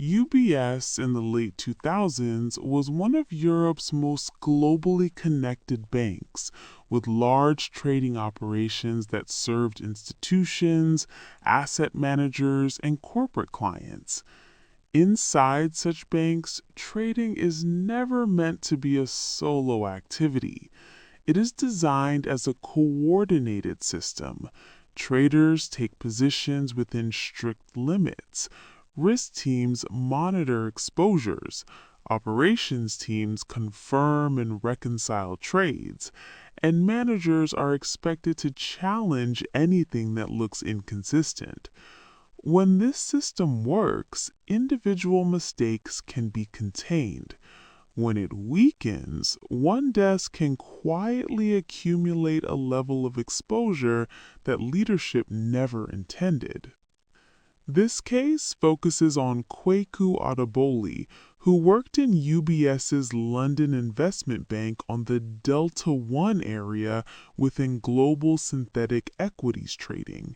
UBS in the late 2000s was one of Europe's most globally connected banks, with large trading operations that served institutions, asset managers, and corporate clients. Inside such banks, trading is never meant to be a solo activity. It is designed as a coordinated system. Traders take positions within strict limits. Risk teams monitor exposures. Operations teams confirm and reconcile trades. And managers are expected to challenge anything that looks inconsistent. When this system works, individual mistakes can be contained. When it weakens, one desk can quietly accumulate a level of exposure that leadership never intended. This case focuses on Kweku Adoboli, who worked in UBS's London investment bank on the Delta One area within global synthetic equities trading.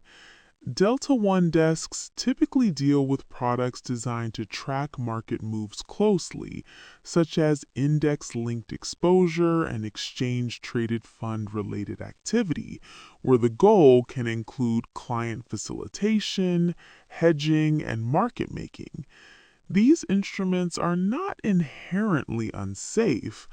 Delta One desks typically deal with products designed to track market moves closely, such as index-linked exposure and exchange-traded fund-related activity, where the goal can include client facilitation, hedging, and market making. These instruments are not inherently unsafe.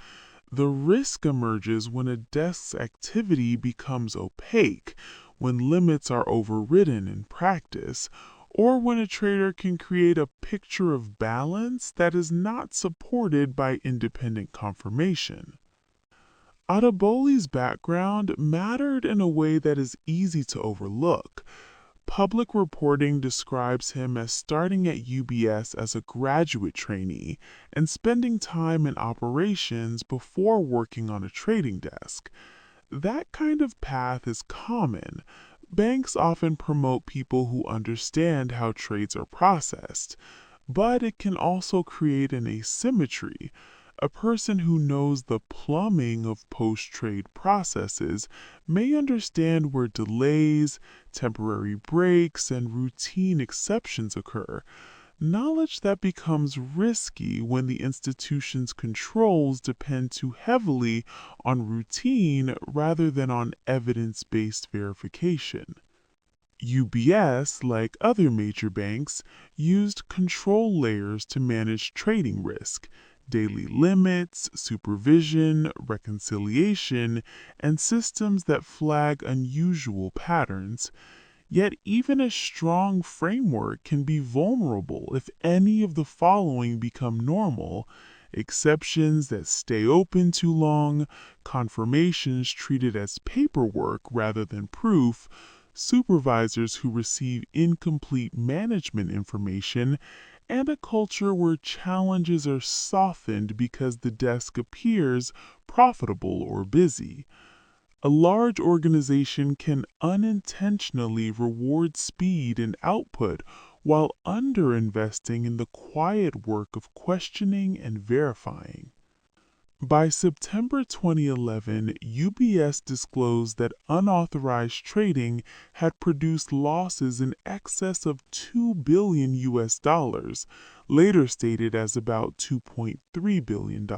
The risk emerges when a desk's activity becomes opaque, when limits are overridden in practice, or when a trader can create a picture of balance that is not supported by independent confirmation. Adoboli's background mattered in a way that is easy to overlook. Public reporting describes him as starting at UBS as a graduate trainee and spending time in operations before working on a trading desk. That kind of path is common. Banks often promote people who understand how trades are processed, but it can also create an asymmetry. A person who knows the plumbing of post-trade processes may understand where delays, temporary breaks, and routine exceptions occur. Knowledge that becomes risky when the institution's controls depend too heavily on routine rather than on evidence-based verification. UBS, like other major banks, used control layers to manage trading risk. Daily limits, supervision, reconciliation, and systems that flag unusual patterns. Yet even a strong framework can be vulnerable if any of the following become normal: exceptions that stay open too long, confirmations treated as paperwork rather than proof, supervisors who receive incomplete management information, and a culture where challenges are softened because the desk appears profitable or busy. A large organization can unintentionally reward speed and output while underinvesting in the quiet work of questioning and verifying. By September 2011, UBS disclosed that unauthorized trading had produced losses in excess of 2 billion US dollars, later stated as about $2.3 billion.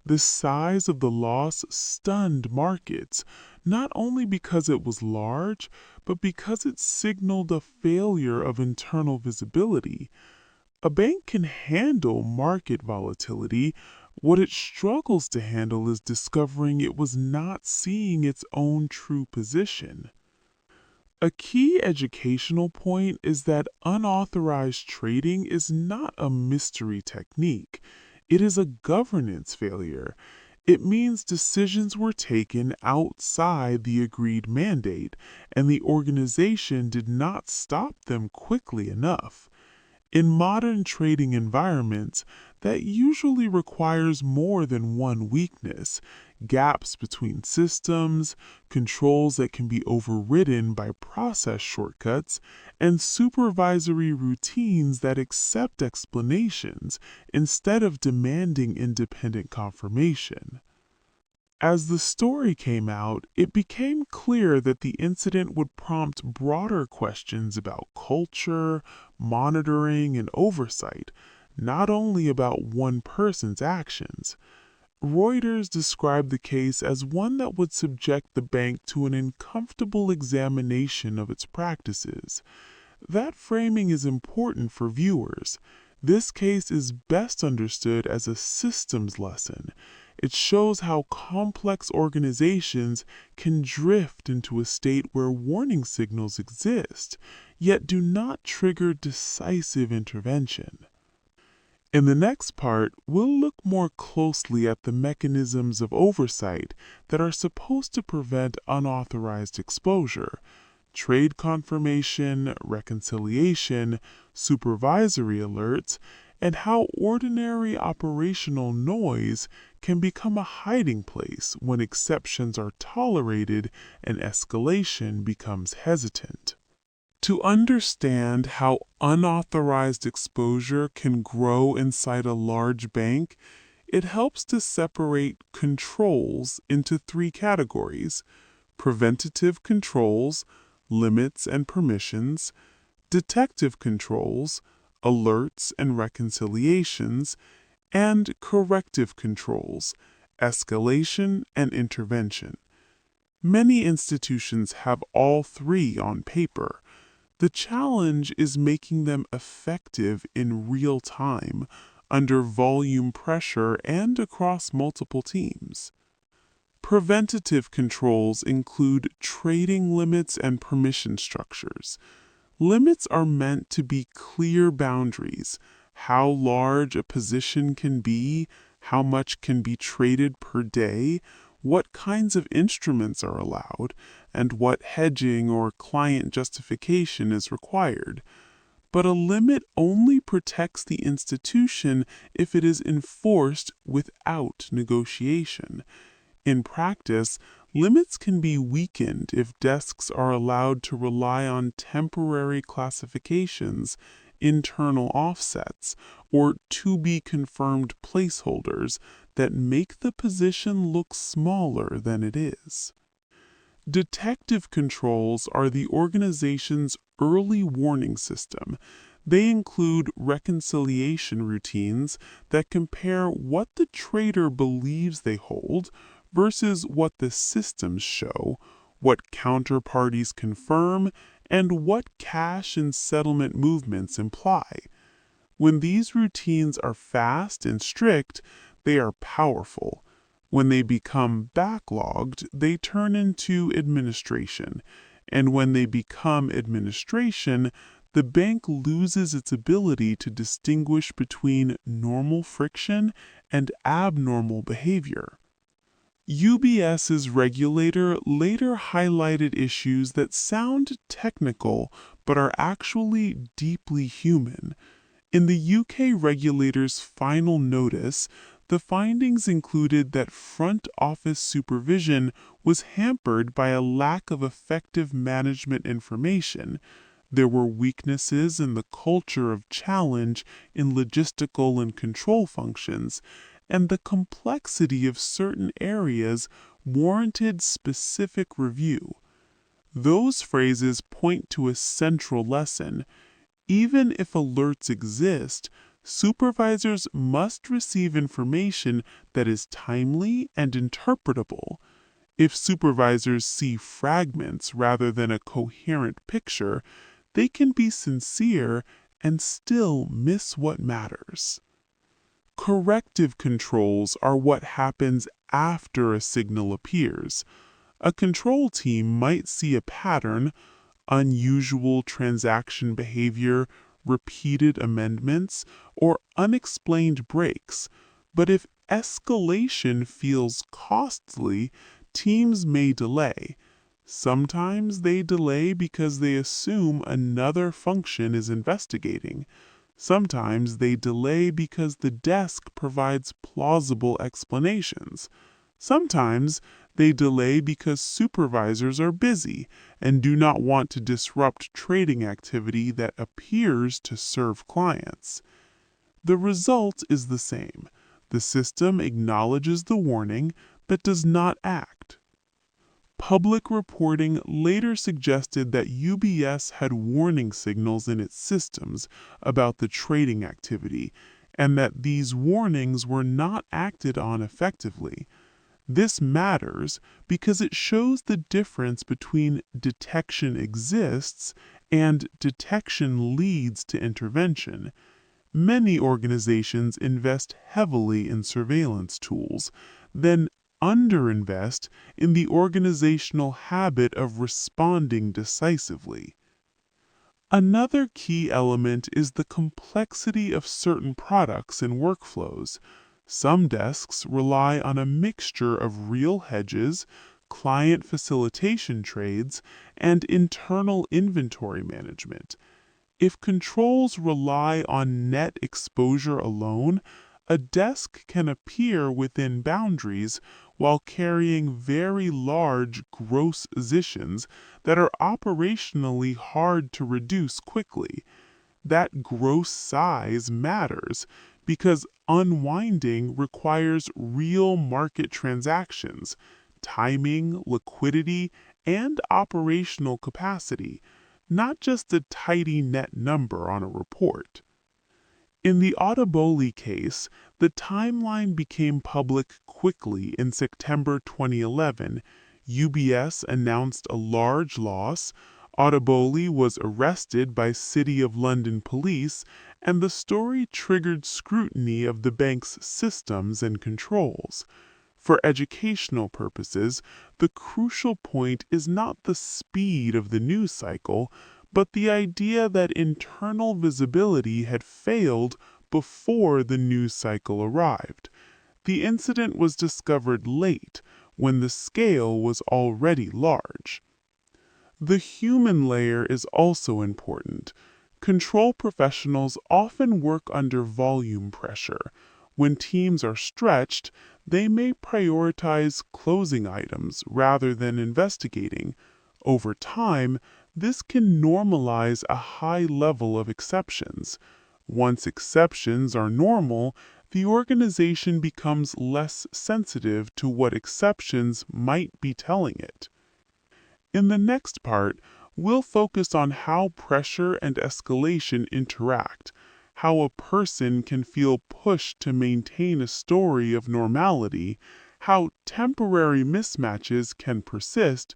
The size of the loss stunned markets, not only because it was large, but because it signaled a failure of internal visibility. A bank can handle market volatility. What it struggles to handle is discovering it was not seeing its own true position. A key educational point is that unauthorized trading is not a mystery technique. It is a governance failure. It means decisions were taken outside the agreed mandate, and the organization did not stop them quickly enough. In modern trading environments, that usually requires more than one weakness: gaps between systems, controls that can be overridden by process shortcuts, and supervisory routines that accept explanations instead of demanding independent confirmation. As the story came out, it became clear that the incident would prompt broader questions about culture, monitoring, and oversight, not only about one person's actions. Reuters described the case as one that would subject the bank to an uncomfortable examination of its practices. That framing is important for viewers. This case is best understood as a systems lesson. It shows how complex organizations can drift into a state where warning signals exist, yet do not trigger decisive intervention. In the next part, we'll look more closely at the mechanisms of oversight that are supposed to prevent unauthorized exposure: trade confirmation, reconciliation, supervisory alerts, and how ordinary operational noise can become a hiding place when exceptions are tolerated and escalation becomes hesitant. To understand how unauthorized exposure can grow inside a large bank, it helps to separate controls into three categories: preventative controls, limits and permissions; detective controls, alerts and reconciliations; and corrective controls, escalation and intervention. Many institutions have all three on paper. The challenge is making them effective in real time, under volume pressure and across multiple teams. Preventative controls include trading limits and permission structures. Limits are meant to be clear boundaries: how large a position can be, how much can be traded per day, what kinds of instruments are allowed, and what hedging or client justification is required. But a limit only protects the institution if it is enforced without negotiation. In practice, limits can be weakened if desks are allowed to rely on temporary classifications, internal offsets, or to-be-confirmed placeholders that make the position look smaller than it is. Detective controls are the organization's early warning system. They include reconciliation routines that compare what the trader believes they hold versus what the systems show, what counterparties confirm, and what cash and settlement movements imply. When these routines are fast and strict, they are powerful. When they become backlogged, they turn into administration. And when they become administration, the bank loses its ability to distinguish between normal friction and abnormal behavior. UBS's regulator later highlighted issues that sound technical but are actually deeply human. In the UK regulator's final notice, the findings included that front office supervision was hampered by a lack of effective management information. There were weaknesses in the culture of challenge in logistical and control functions, and the complexity of certain areas warranted specific review. Those phrases point to a central lesson. Even if alerts exist, supervisors must receive information that is timely and interpretable. If supervisors see fragments rather than a coherent picture, they can be sincere and still miss what matters. Corrective controls are what happens after a signal appears. A control team might see a pattern: unusual transaction behavior, repeated amendments, or unexplained breaks. But if escalation feels costly, teams may delay. Sometimes they delay because they assume another function is investigating. Sometimes they delay because the desk provides plausible explanations. Sometimes they delay because supervisors are busy and do not want to disrupt trading activity that appears to serve clients. The result is the same. The system acknowledges the warning, that does not act. Public reporting later suggested that UBS had warning signals in its systems about the trading activity, and that these warnings were not acted on effectively. This matters because it shows the difference between detection exists and detection leads to intervention. Many organizations invest heavily in surveillance tools, then underinvest in the organizational habit of responding decisively. Another key element is the complexity of certain products and workflows. Some desks rely on a mixture of real hedges, client facilitation trades, and internal inventory management. If controls rely on net exposure alone, a desk can appear within boundaries while carrying very large gross positions that are operationally hard to reduce quickly. That gross size matters because unwinding requires real market transactions, timing, liquidity, and operational capacity, not just a tidy net number on a report. In the Adoboli case, the timeline became public quickly in September 2011. UBS announced a large loss, Adoboli was arrested by City of London police, and the story triggered scrutiny of the bank's systems and controls. For educational purposes, the crucial point is not the speed of the news cycle, but the idea that internal visibility had failed before the news cycle arrived. The incident was discovered late, when the scale was already large. The human layer is also important. Control professionals often work under volume pressure. When teams are stretched, they may prioritize closing items rather than investigating. Over time, this can normalize a high level of exceptions. Once exceptions are normal, the organization becomes less sensitive to what exceptions might be telling it. In the next part, we'll focus on how pressure and escalation interact, how a person can feel pushed to maintain a story of normality, how temporary mismatches can persist,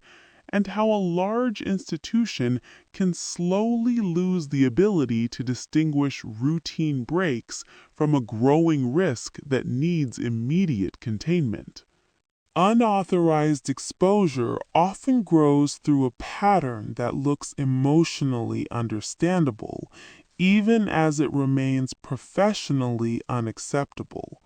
and how a large institution can slowly lose the ability to distinguish routine breaks from a growing risk that needs immediate containment. Unauthorized exposure often grows through a pattern that looks emotionally understandable, even as it remains professionally unacceptable.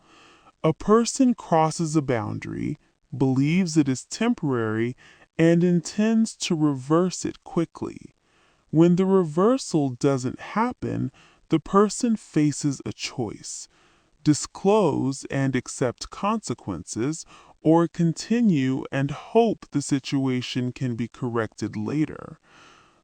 A person crosses a boundary, believes it is temporary, and intends to reverse it quickly. When the reversal doesn't happen, the person faces a choice: disclose and accept consequences, or continue and hope the situation can be corrected later.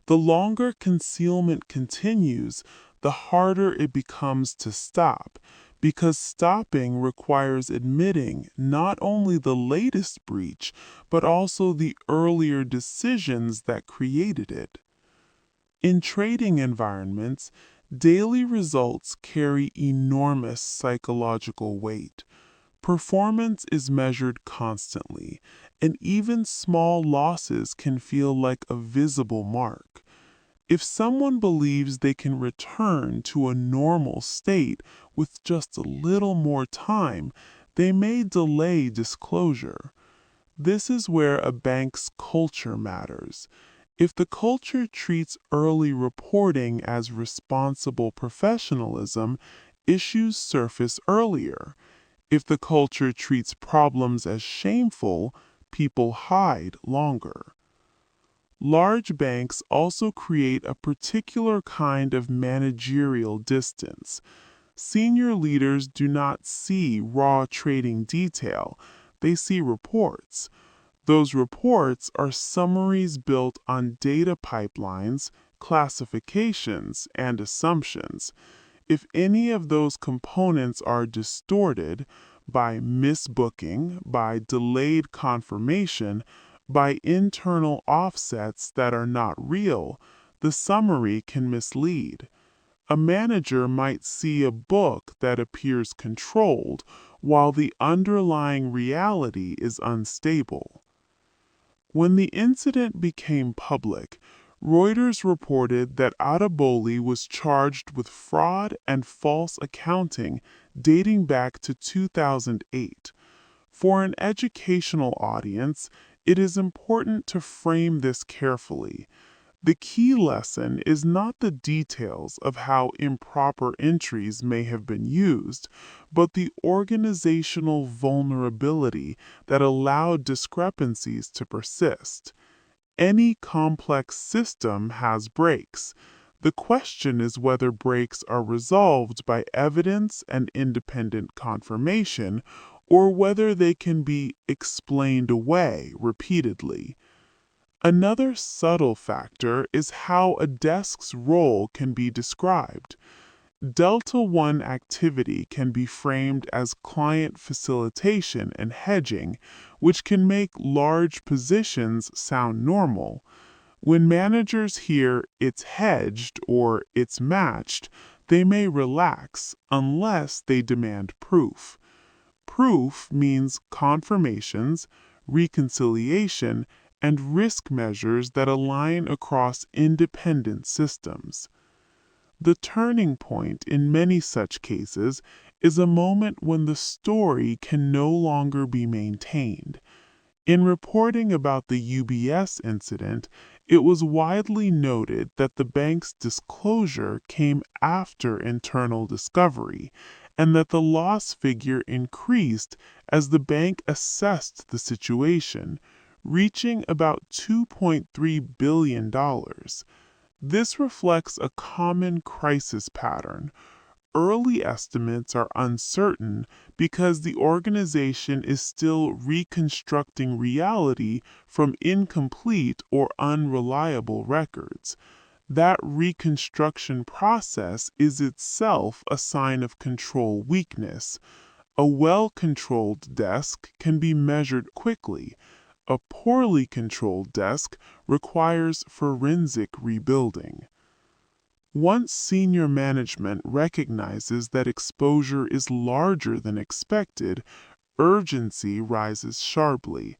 The longer concealment continues, the harder it becomes to stop, because stopping requires admitting not only the latest breach, but also the earlier decisions that created it. In trading environments, daily results carry enormous psychological weight. Performance is measured constantly, and even small losses can feel like a visible mark. If someone believes they can return to a normal state with just a little more time, they may delay disclosure. This is where a bank's culture matters. If the culture treats early reporting as responsible professionalism, issues surface earlier. If the culture treats problems as shameful, people hide longer. Large banks also create a particular kind of managerial distance. Senior leaders do not see raw trading detail, they see reports. Those reports are summaries built on data pipelines, classifications, and assumptions. If any of those components are distorted, by misbooking, by delayed confirmation, by internal offsets that are not real, the summary can mislead. A manager might see a book that appears controlled while the underlying reality is unstable. When the incident became public, Reuters reported that Adoboli was charged with fraud and false accounting dating back to 2008. For an educational audience, it is important to frame this carefully. The key lesson is not the details of how improper entries may have been used, but the organizational vulnerability that allowed discrepancies to persist. Any complex system has breaks. The question is whether breaks are resolved by evidence and independent confirmation, or whether they can be explained away repeatedly. Another subtle factor is how a desk's role can be described. Delta One activity can be framed as client facilitation and hedging, which can make large positions sound normal. When managers hear it's hedged or it's matched, they may relax unless they demand proof. Proof means confirmations, reconciliation, and risk measures that align across independent systems. The turning point in many such cases is a moment when the story can no longer be maintained. In reporting about the UBS incident, it was widely noted that the bank's disclosure came after internal discovery, and that the loss figure increased as the bank assessed the situation, reaching about $2.3 billion. This reflects a common crisis pattern. Early estimates are uncertain because the organization is still reconstructing reality from incomplete or unreliable records. That reconstruction process is itself a sign of control weakness. A well-controlled desk can be measured quickly. A poorly controlled desk requires forensic rebuilding. Once senior management recognizes that exposure is larger than expected, urgency rises sharply.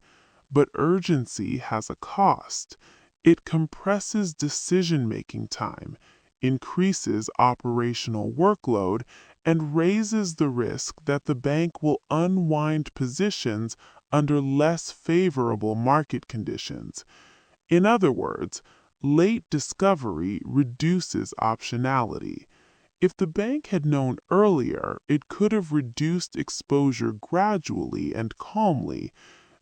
But urgency has a cost. It compresses decision-making time, increases operational workload, and raises the risk that the bank will unwind positions under less favorable market conditions. In other words, late discovery reduces optionality. If the bank had known earlier, it could have reduced exposure gradually and calmly.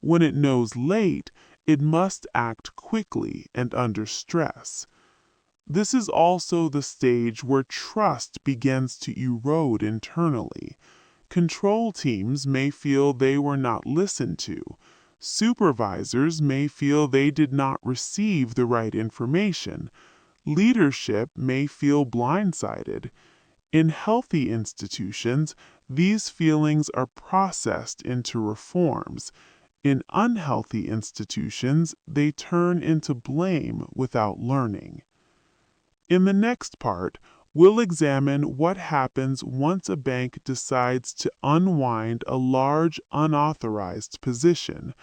When it knows late, it must act quickly and under stress. This is also the stage where trust begins to erode internally. Control teams may feel they were not listened to. Supervisors may feel they did not receive the right information. Leadership may feel blindsided. In healthy institutions, these feelings are processed into reforms. In unhealthy institutions, they turn into blame without learning. In the next part, we'll examine what happens once a bank decides to unwind a large unauthorized position,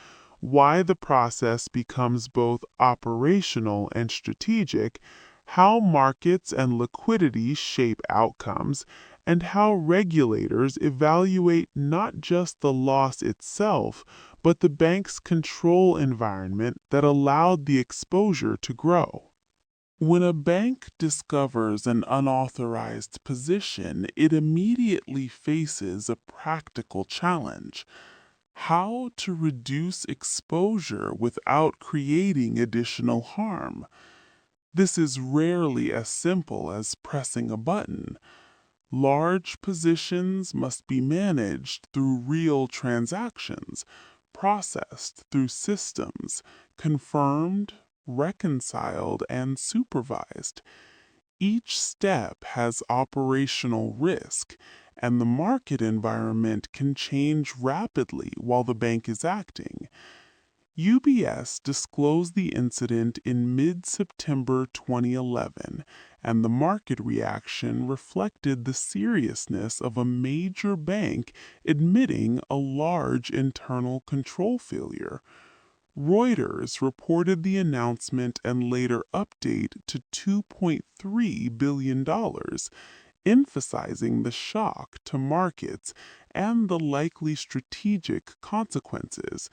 why the process becomes both operational and strategic, how markets and liquidity shape outcomes, and how regulators evaluate not just the loss itself, but the bank's control environment that allowed the exposure to grow. When a bank discovers an unauthorized position, it immediately faces a practical challenge: how to reduce exposure without creating additional harm. This is rarely as simple as pressing a button. Large positions must be managed through real transactions, processed through systems, confirmed, reconciled, and supervised. Each step has operational risk, and the market environment can change rapidly while the bank is acting. UBS disclosed the incident in mid-September 2011, and the market reaction reflected the seriousness of a major bank admitting a large internal control failure. Reuters reported the announcement and later update to $2.3 billion, emphasizing the shock to markets and the likely strategic consequences.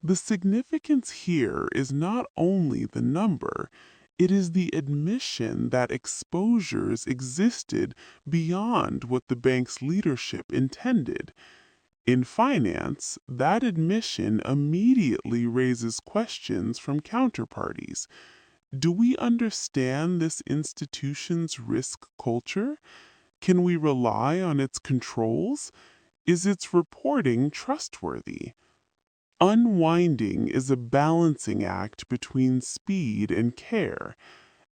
The significance here is not only the number, it is the admission that exposures existed beyond what the bank's leadership intended. In finance, that admission immediately raises questions from counterparties. Do we understand this institution's risk culture? Can we rely on its controls? Is its reporting trustworthy? Unwinding is a balancing act between speed and care.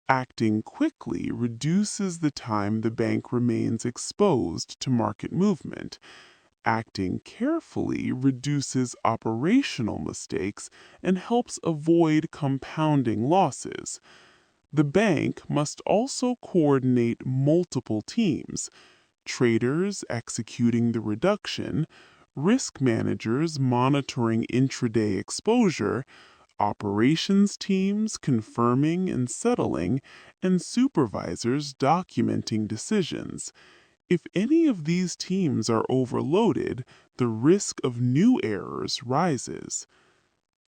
Acting quickly reduces the time the bank remains exposed to market movement. Acting carefully reduces operational mistakes and helps avoid compounding losses. The bank must also coordinate multiple teams, traders executing the reduction, risk managers monitoring intraday exposure, operations teams confirming and settling, and supervisors documenting decisions. If any of these teams are overloaded, the risk of new errors rises.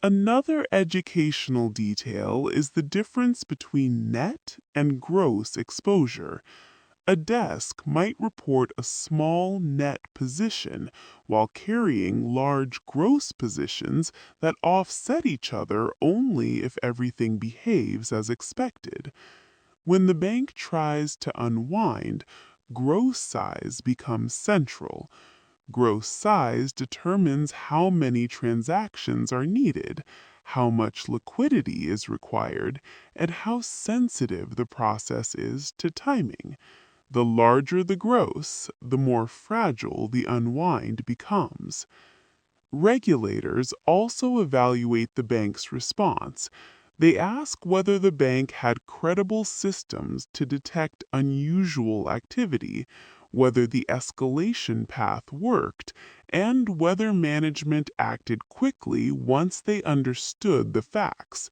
Another educational detail is the difference between net and gross exposure. A desk might report a small net position while carrying large gross positions that offset each other only if everything behaves as expected. When the bank tries to unwind, gross size becomes central. Gross size determines how many transactions are needed, how much liquidity is required, and how sensitive the process is to timing. The larger the gross, the more fragile the unwind becomes. Regulators also evaluate the bank's response. They ask whether the bank had credible systems to detect unusual activity, whether the escalation path worked, and whether management acted quickly once they understood the facts.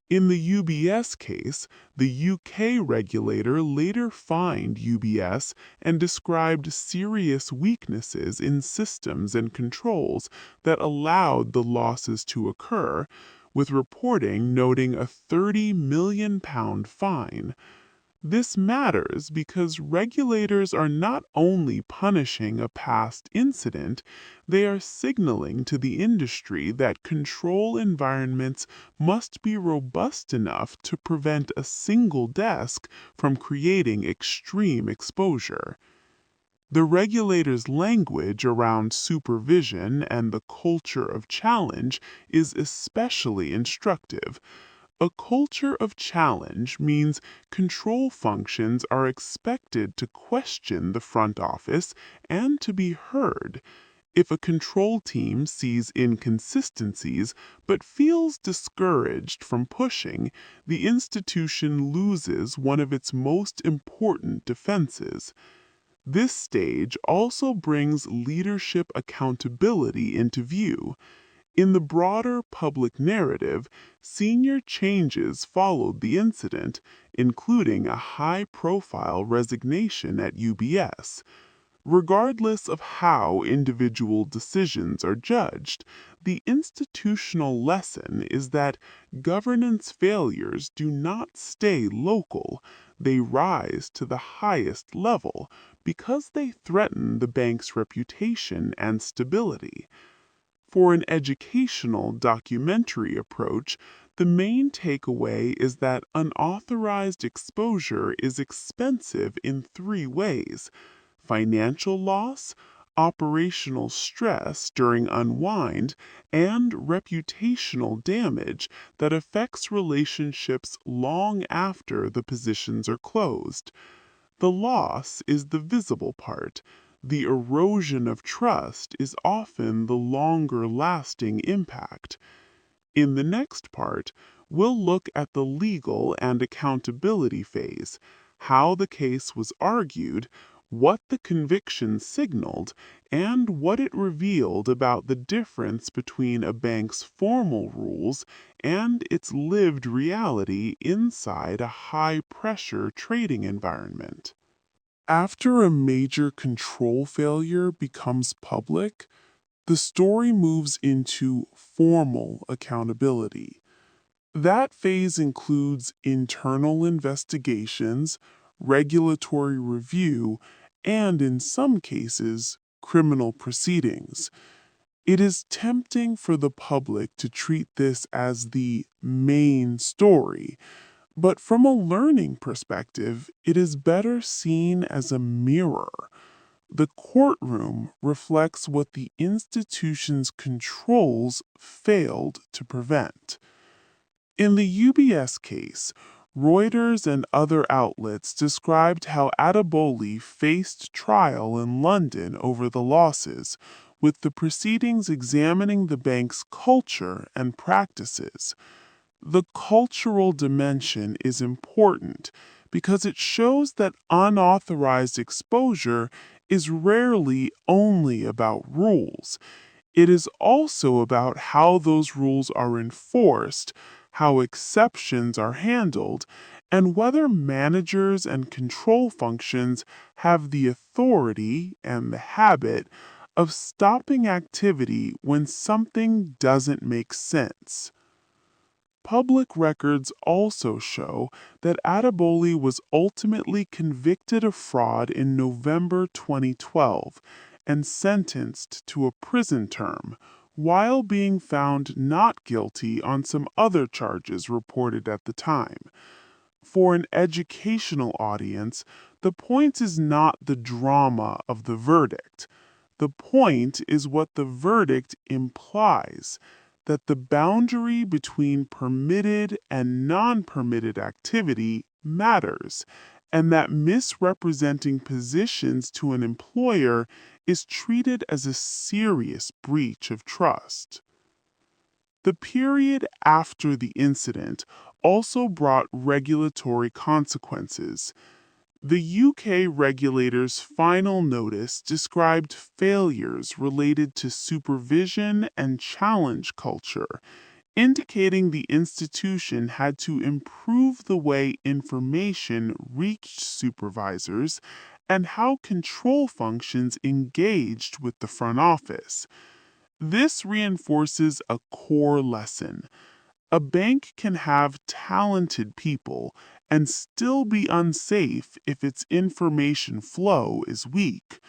In the UBS case, the UK regulator later fined UBS and described serious weaknesses in systems and controls that allowed the losses to occur, with reporting noting a £30 million fine. This matters because regulators are not only punishing a past incident, they are signaling to the industry that control environments must be robust enough to prevent a single desk from creating extreme exposure. The regulator's language around supervision and the culture of challenge is especially instructive. A culture of challenge means control functions are expected to question the front office and to be heard. If a control team sees inconsistencies but feels discouraged from pushing, the institution loses one of its most important defenses. This stage also brings leadership accountability into view. In the broader public narrative, senior changes followed the incident, including a high-profile resignation at UBS. Regardless of how individual decisions are judged, the institutional lesson is that governance failures do not stay local. They rise to the highest level because they threaten the bank's reputation and stability. For an educational documentary approach, the main takeaway is that unauthorized exposure is expensive in three ways: financial loss, operational stress during unwind, and reputational damage that affects relationships long after the positions are closed. The loss is the visible part. The erosion of trust is often the longer lasting impact. In the next part, we'll look at the legal and accountability phase, how the case was argued, what the conviction signaled, and what it revealed about the difference between a bank's formal rules and its lived reality inside a high pressure trading environment. After a major control failure becomes public, the story moves into formal accountability. That phase includes internal investigations, regulatory review, and in some cases, criminal proceedings. It is tempting for the public to treat this as the main story, but from a learning perspective, it is better seen as a mirror. The courtroom reflects what the institution's controls failed to prevent. In the UBS case, Reuters and other outlets described how Adoboli faced trial in London over the losses, with the proceedings examining the bank's culture and practices. The cultural dimension is important because it shows that unauthorized exposure is rarely only about rules. It is also about how those rules are enforced, how exceptions are handled, and whether managers and control functions have the authority and the habit of stopping activity when something doesn't make sense. Public records also show that Adoboli was ultimately convicted of fraud in November 2012 and sentenced to a prison term, while being found not guilty on some other charges reported at the time. For an educational audience, the point is not the drama of the verdict. The point is what the verdict implies, that the boundary between permitted and non permitted activity matters, and that misrepresenting positions to an employer is treated as a serious breach of trust. The period after the incident also brought regulatory consequences. The UK regulator's final notice described failures related to supervision and challenge culture, indicating the institution had to improve the way information reached supervisors and how control functions engaged with the front office. This reinforces a core lesson. A bank can have talented people and still be unsafe if its information flow is weak.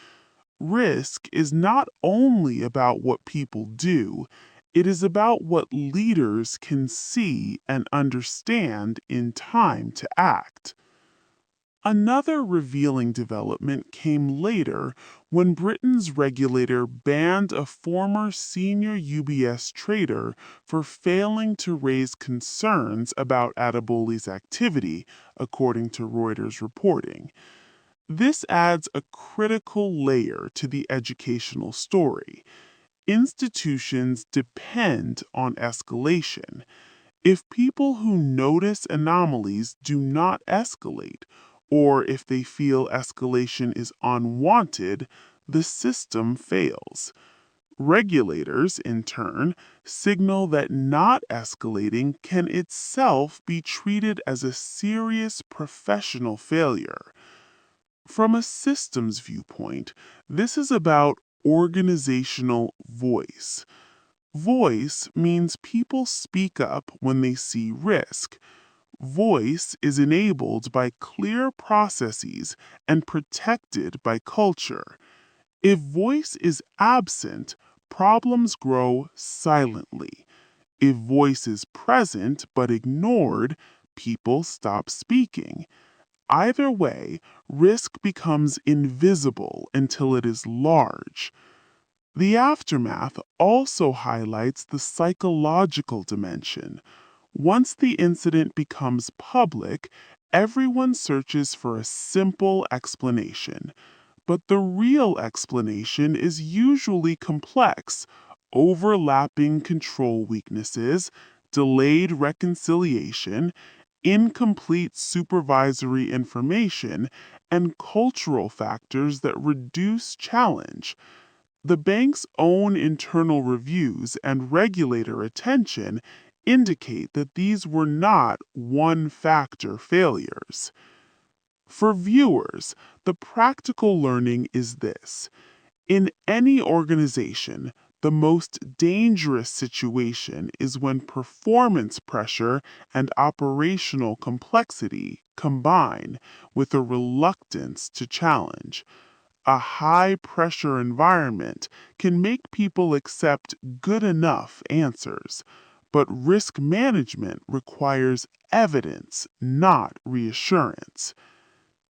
Risk is not only about what people do, it is about what leaders can see and understand in time to act. Another revealing development came later when Britain's regulator banned a former senior UBS trader for failing to raise concerns about Adoboli's activity, according to Reuters reporting. This adds a critical layer to the educational story. Institutions depend on escalation. If people who notice anomalies do not escalate, or if they feel escalation is unwanted, the system fails. Regulators, in turn, signal that not escalating can itself be treated as a serious professional failure. From a systems viewpoint, this is about organizational voice. Voice means people speak up when they see risk. Voice is enabled by clear processes and protected by culture. If voice is absent, problems grow silently. If voice is present but ignored, people stop speaking. Either way, risk becomes invisible until it is large. The aftermath also highlights the psychological dimension. Once the incident becomes public, everyone searches for a simple explanation. But the real explanation is usually complex: overlapping control weaknesses, delayed reconciliation, incomplete supervisory information, and cultural factors that reduce challenge. The bank's own internal reviews and regulator attention indicate that these were not one factor failures. For viewers, the practical learning is this: in any organization, the most dangerous situation is when performance pressure and operational complexity combine with a reluctance to challenge. A high pressure environment can make people accept good enough answers, but risk management requires evidence, not reassurance.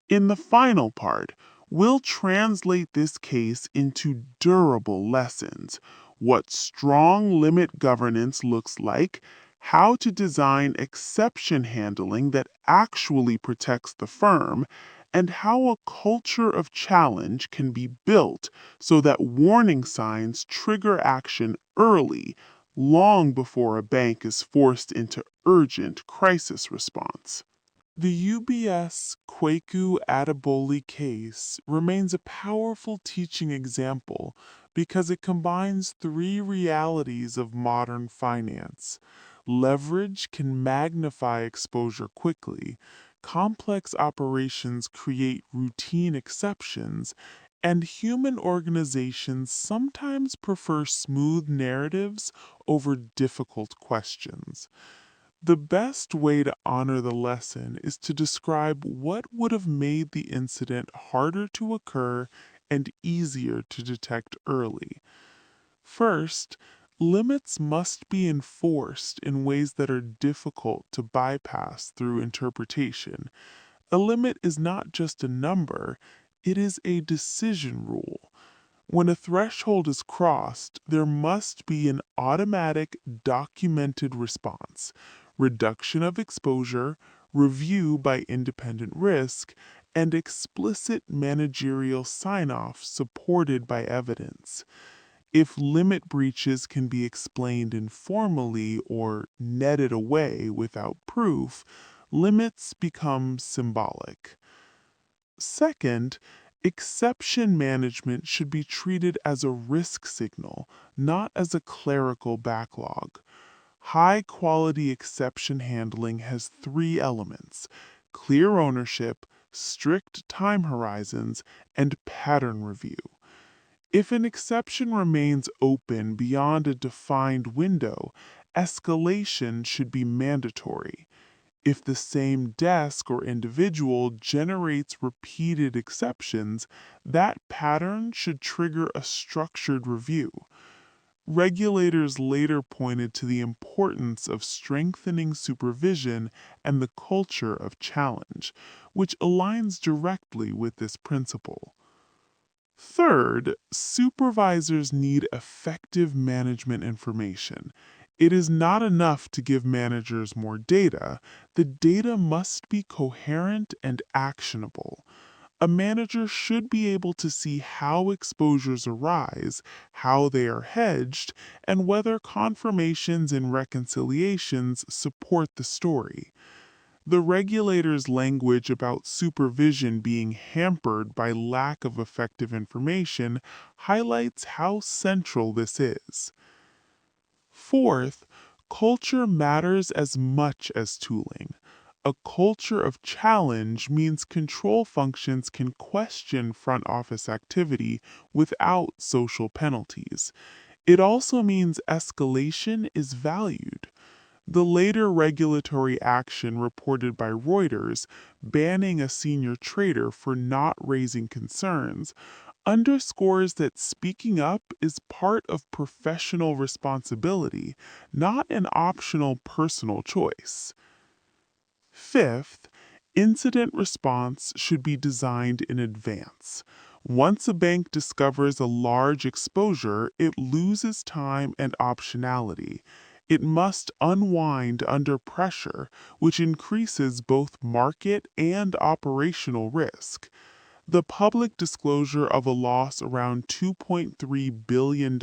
In the final part, we'll translate this case into durable lessons: what strong limit governance looks like, how to design exception handling that actually protects the firm, and how a culture of challenge can be built so that warning signs trigger action early, long before a bank is forced into urgent crisis response. The UBS Kweku Adoboli case remains a powerful teaching example because it combines three realities of modern finance. Leverage can magnify exposure quickly, complex operations create routine exceptions, and human organizations sometimes prefer smooth narratives over difficult questions. The best way to honor the lesson is to describe what would have made the incident harder to occur and easier to detect early. First, limits must be enforced in ways that are difficult to bypass through interpretation. A limit is not just a number, it is a decision rule. When a threshold is crossed, there must be an automatic, documented response: reduction of exposure, review by independent risk, and explicit managerial sign off supported by evidence. If limit breaches can be explained informally or netted away without proof, limits become symbolic. Second, exception management should be treated as a risk signal, not as a clerical backlog. High quality exception handling has three elements: clear ownership, strict time horizons, and pattern review. If an exception remains open beyond a defined window, escalation should be mandatory. If the same desk or individual generates repeated exceptions, that pattern should trigger a structured review. Regulators later pointed to the importance of strengthening supervision and the culture of challenge, which aligns directly with this principle. Third, supervisors need effective management information. It is not enough to give managers more data. The data must be coherent and actionable. A manager should be able to see how exposures arise, how they are hedged, and whether confirmations and reconciliations support the story. The regulator's language about supervision being hampered by lack of effective information highlights how central this is. Fourth, culture matters as much as tooling. A culture of challenge means control functions can question front office activity without social penalties. It also means escalation is valued. The later regulatory action reported by Reuters, banning a senior trader for not raising concerns, underscores that speaking up is part of professional responsibility, not an optional personal choice. Fifth, incident response should be designed in advance. Once a bank discovers a large exposure, it loses time and optionality. It must unwind under pressure, which increases both market and operational risk. The public disclosure of a loss around $2.3 billion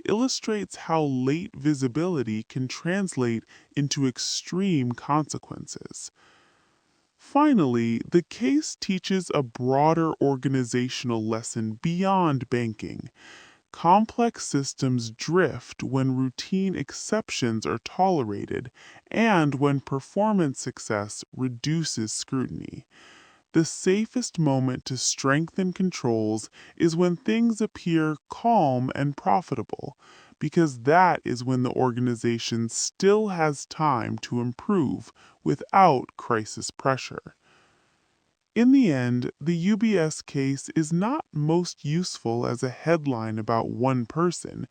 illustrates how late visibility can translate into extreme consequences. Finally, the case teaches a broader organizational lesson beyond banking. Complex systems drift when routine exceptions are tolerated and when performance success reduces scrutiny. The safest moment to strengthen controls is when things appear calm and profitable, because that is when the organization still has time to improve without crisis pressure. In the end, the UBS case is not most useful as a headline about one person.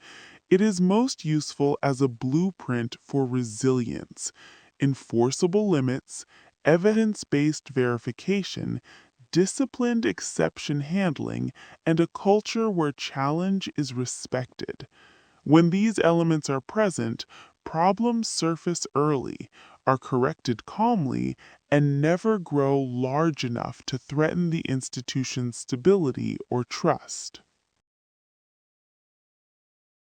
It is most useful as a blueprint for resilience, enforceable limits, evidence based verification, disciplined exception handling, and a culture where challenge is respected. When these elements are present, problems surface early, are corrected calmly, and never grow large enough to threaten the institution's stability or trust.